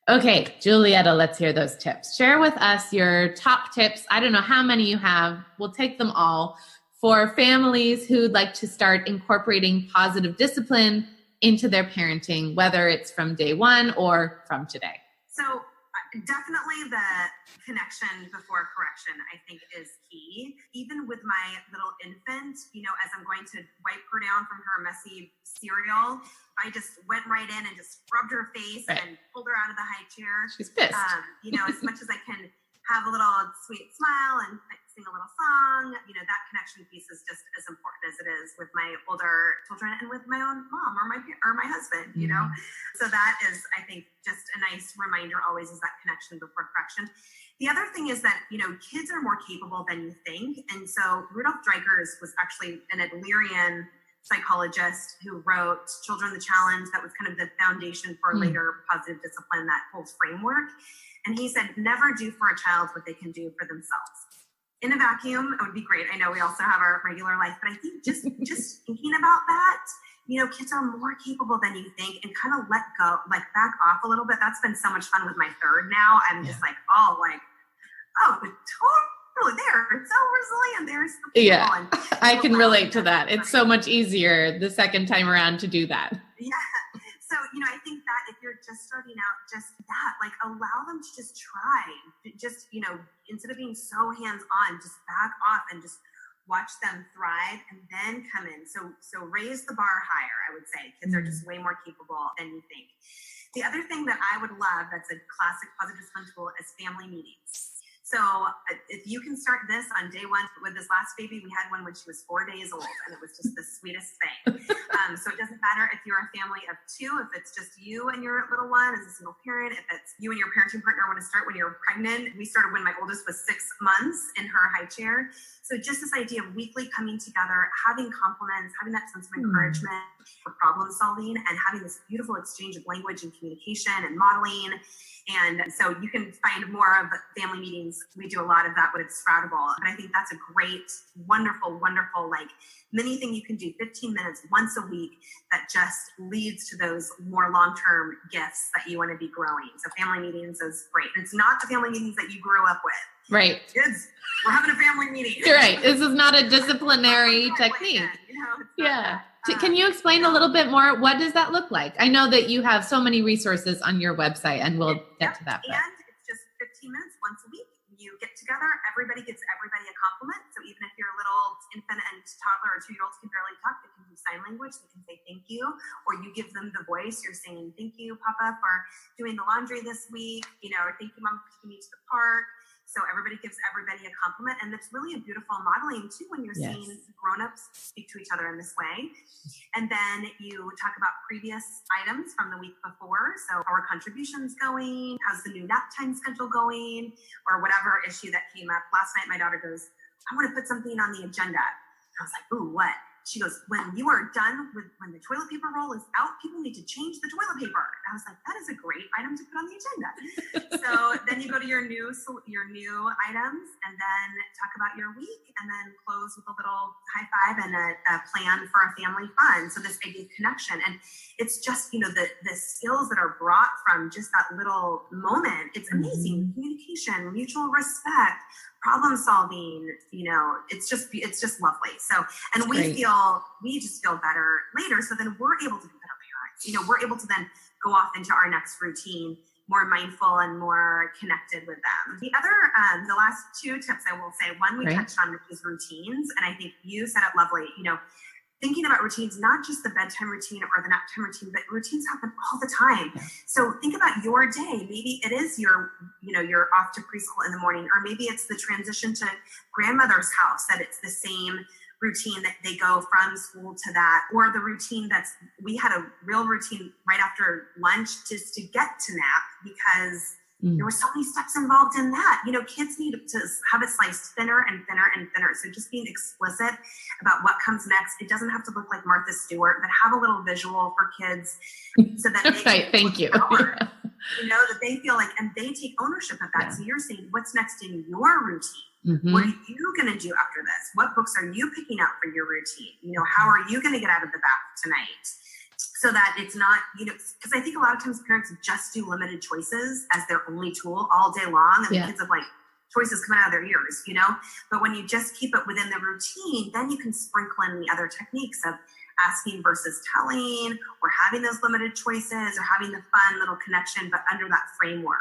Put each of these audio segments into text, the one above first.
Okay, Julietta, let's hear those tips. Share with us your top tips. I don't know how many you have. We'll take them all for families who'd like to start incorporating positive discipline into their parenting, whether it's from day one or from today. So definitely the connection before correction, I think, is key. Even with my little infant, as I'm going to wipe her down from her messy cereal, I just went right in and just rubbed her face and pulled her out of the high chair. She's pissed. As much as I can have a little sweet smile and sing a little song, that connection piece is just as important as it is with my older children and with my own mom or my husband, So that is, I think, just a nice reminder always, is that connection before correction. The other thing is that, kids are more capable than you think. And so Rudolf Dreikurs was actually an Adlerian psychologist who wrote Children the Challenge. That was kind of the foundation for later positive discipline, that whole framework. And he said, never do for a child what they can do for themselves. In a vacuum, it would be great. I know we also have our regular life, but I think just thinking about that, kids are more capable than you think, and kind of let go, like back off a little bit. That's been so much fun with my third now. I'm just like, totally there. It's so resilient. There's the people. Yeah, I can relate to that. It's so much easier the second time around to do that. Yeah. So, I think that if you're just starting out, just that, like, allow them to just try. Just, instead of being so hands-on, just back off and just watch them thrive and then come in. So raise the bar higher, I would say. Kids are just way more capable than you think. The other thing that I would love that's a classic positive discipline tool is family meetings. So if you can start this on day one with this last baby, we had one when she was 4 days old, and it was just the sweetest thing. So it doesn't matter if you're a family of two, if it's just you and your little one as a single parent, if it's you and your parenting partner want to start when you're pregnant. We started when my oldest was 6 months in her high chair. So just this idea of weekly coming together, having compliments, having that sense of encouragement for problem solving, and having this beautiful exchange of language and communication and modeling. And so you can find more of family meetings. We do a lot of that with Sproutable. And I think that's a great, wonderful, like mini thing you can do 15 minutes once a week that just leads to those more long-term gifts that you want to be growing. So family meetings is great. And it's not the family meetings that you grew up with. Right. Kids, we're having a family meeting. You're right. This is not a disciplinary technique. Yeah. Can you explain a little bit more? What does that look like? I know that you have so many resources on your website, and we'll get to that. And it's just 15 minutes once a week. You get together. Everybody gives everybody a compliment. So even if your little infant and toddler or 2-year-olds can barely talk, they can do sign language. They can say thank you, or you give them the voice. You're saying thank you, Papa, for doing the laundry this week. Or thank you, Mom, for taking me to the park. So everybody gives everybody a compliment. And it's really a beautiful modeling too, when you're seeing grown-ups speak to each other in this way. And then you talk about previous items from the week before. So how are contributions going? How's the new nap time schedule going? Or whatever issue that came up. Last night, my daughter goes, I want to put something on the agenda. I was like, ooh, what? She goes, when you are done when the toilet paper roll is out, people need to change the toilet paper. I was like, that is a great item to put on the agenda. So then you go to your new items, and then talk about your week, and then close with a little high five and a plan for a family fun. So this idea of connection, and it's just, the skills that are brought from just that little moment. It's amazing. Communication, mutual respect, problem solving, it's just lovely. So, and we just feel better later. So then we're able to be better parents. We're able to then go off into our next routine, more mindful and more connected with them. The other, the last two tips I will say, one we touched on, which is routines. And I think you said it lovely, thinking about routines, not just the bedtime routine or the nap time routine, but routines happen all the time. Yeah. So think about your day. Maybe it is you're off to preschool in the morning, or maybe it's the transition to grandmother's house, that it's the same routine that they go from school to that, or the routine we had a real routine right after lunch just to get to nap, because there were so many steps involved in that. Kids need to have it sliced thinner and thinner and thinner. So just being explicit about what comes next. It doesn't have to look like Martha Stewart, but have a little visual for kids so that they thank you. That they feel like, and they take ownership of that. Yeah. So you're saying, what's next in your routine? What are you going to do after this? What books are you picking out for your routine? How are you going to get out of the bath tonight so that it's not, because I think a lot of times parents just do limited choices as their only tool all day long. And the kids have like choices coming out of their ears, but when you just keep it within the routine, then you can sprinkle in the other techniques of asking versus telling, or having those limited choices, or having the fun little connection, but under that framework.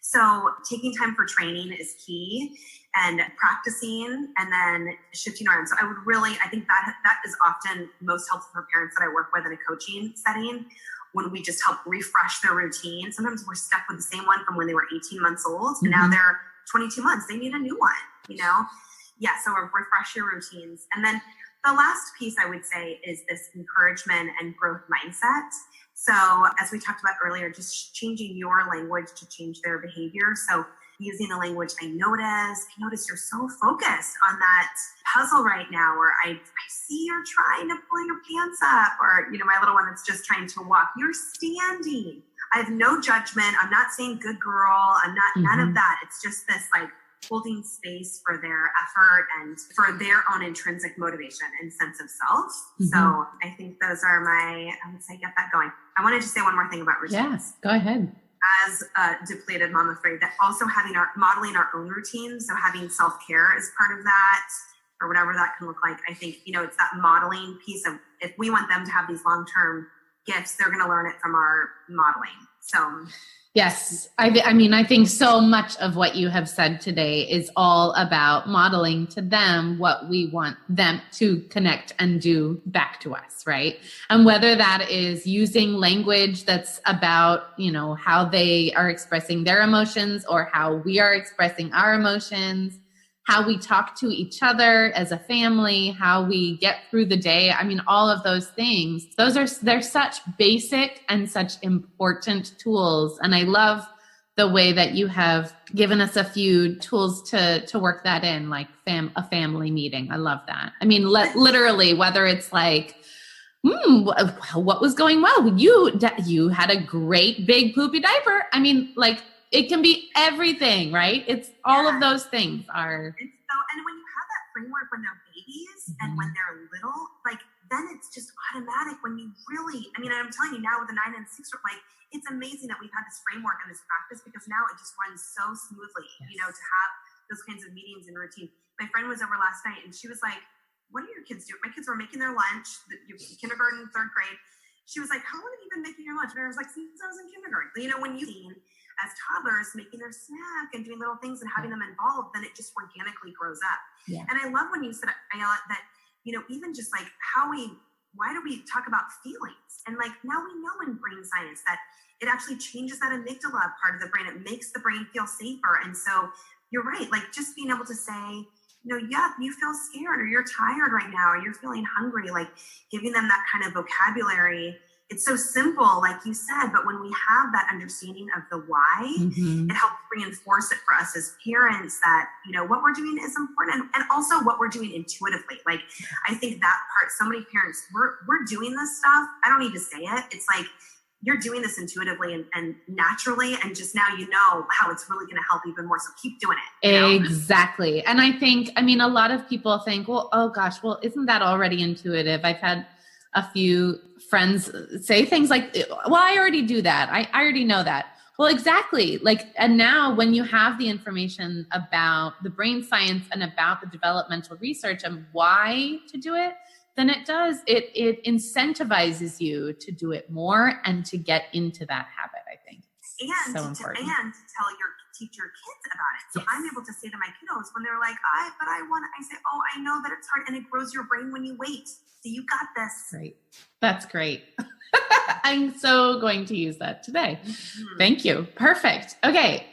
So taking time for training is key, and practicing, and then shifting around. So I think that is often most helpful for parents that I work with in a coaching setting, when we just help refresh their routine. Sometimes we're stuck with the same one from when they were 18 months old, and now they're 22 months. They need a new one, Yeah, so refresh your routines. And then the last piece I would say is this encouragement and growth mindset. So as we talked about earlier, just changing your language to change their behavior. So using the language, I notice you're so focused on that puzzle right now, or I see you're trying to pull your pants up, or, my little one that's just trying to walk, you're standing. I have no judgment. I'm not saying good girl. I'm not, none of that. It's just this like holding space for their effort and for their own intrinsic motivation and sense of self. So I think those are I would say, get that going. I wanted to say one more thing about routines. Yes, go ahead. As a depleted mom afraid, that also modeling our own routines. So having self-care is part of that, or whatever that can look like. I think, it's that modeling piece of, if we want them to have these long-term gifts, they're going to learn it from our modeling. So yes. I think so much of what you have said today is all about modeling to them what we want them to connect and do back to us, right? And whether that is using language that's about, how they are expressing their emotions, or how we are expressing our emotions, how we talk to each other as a family, how we get through the day. All of those things, they're such basic and such important tools. And I love the way that you have given us a few tools to work that in, like a family meeting. I love that. Literally, whether it's like, what was going well? You had a great big poopy diaper. It can be everything, right? It's all of those things are. And when you have that framework when they're babies and when they're little, then it's just automatic when you really, I'm telling you now with the 9 and 6, it's amazing that we've had this framework and this practice, because now it just runs so smoothly, to have those kinds of meetings and routine. My friend was over last night and she was like, what are your kids doing? My kids were making their lunch, kindergarten, 3rd grade. She was like, how long have you been making your lunch? And I was like, since I was in kindergarten. When you as toddlers making their snack and doing little things and having them involved, then it just organically grows up. Yeah. And I love when you said, Ayelet, that, even just like why do we talk about feelings? And now we know in brain science that it actually changes that amygdala part of the brain. It makes the brain feel safer. And so you're right. Just being able to say, you feel scared, or you're tired right now, or you're feeling hungry, giving them that kind of vocabulary. It's so simple, like you said, but when we have that understanding of the why, it helps reinforce it for us as parents that, what we're doing is important, and also what we're doing intuitively. I think that part, so many parents, we're doing this stuff. I don't need to say it. It's you're doing this intuitively and naturally, and just now how it's really going to help even more. So keep doing it. Exactly. And I think, a lot of people think, well, oh gosh, well, isn't that already intuitive? I've had a few friends say things like, well, I already do that. I already know that. Well, exactly. And now when you have the information about the brain science and about the developmental research and why to do it, then it incentivizes you to do it more and to get into that habit, I think. And so important. And to teach your kids about it. So yes. I'm able to say to my kiddos when they're like, I say, oh, I know that it's hard, and it grows your brain when you wait. So you got this. Great. That's great. I'm so going to use that today. Thank you. Perfect. Okay.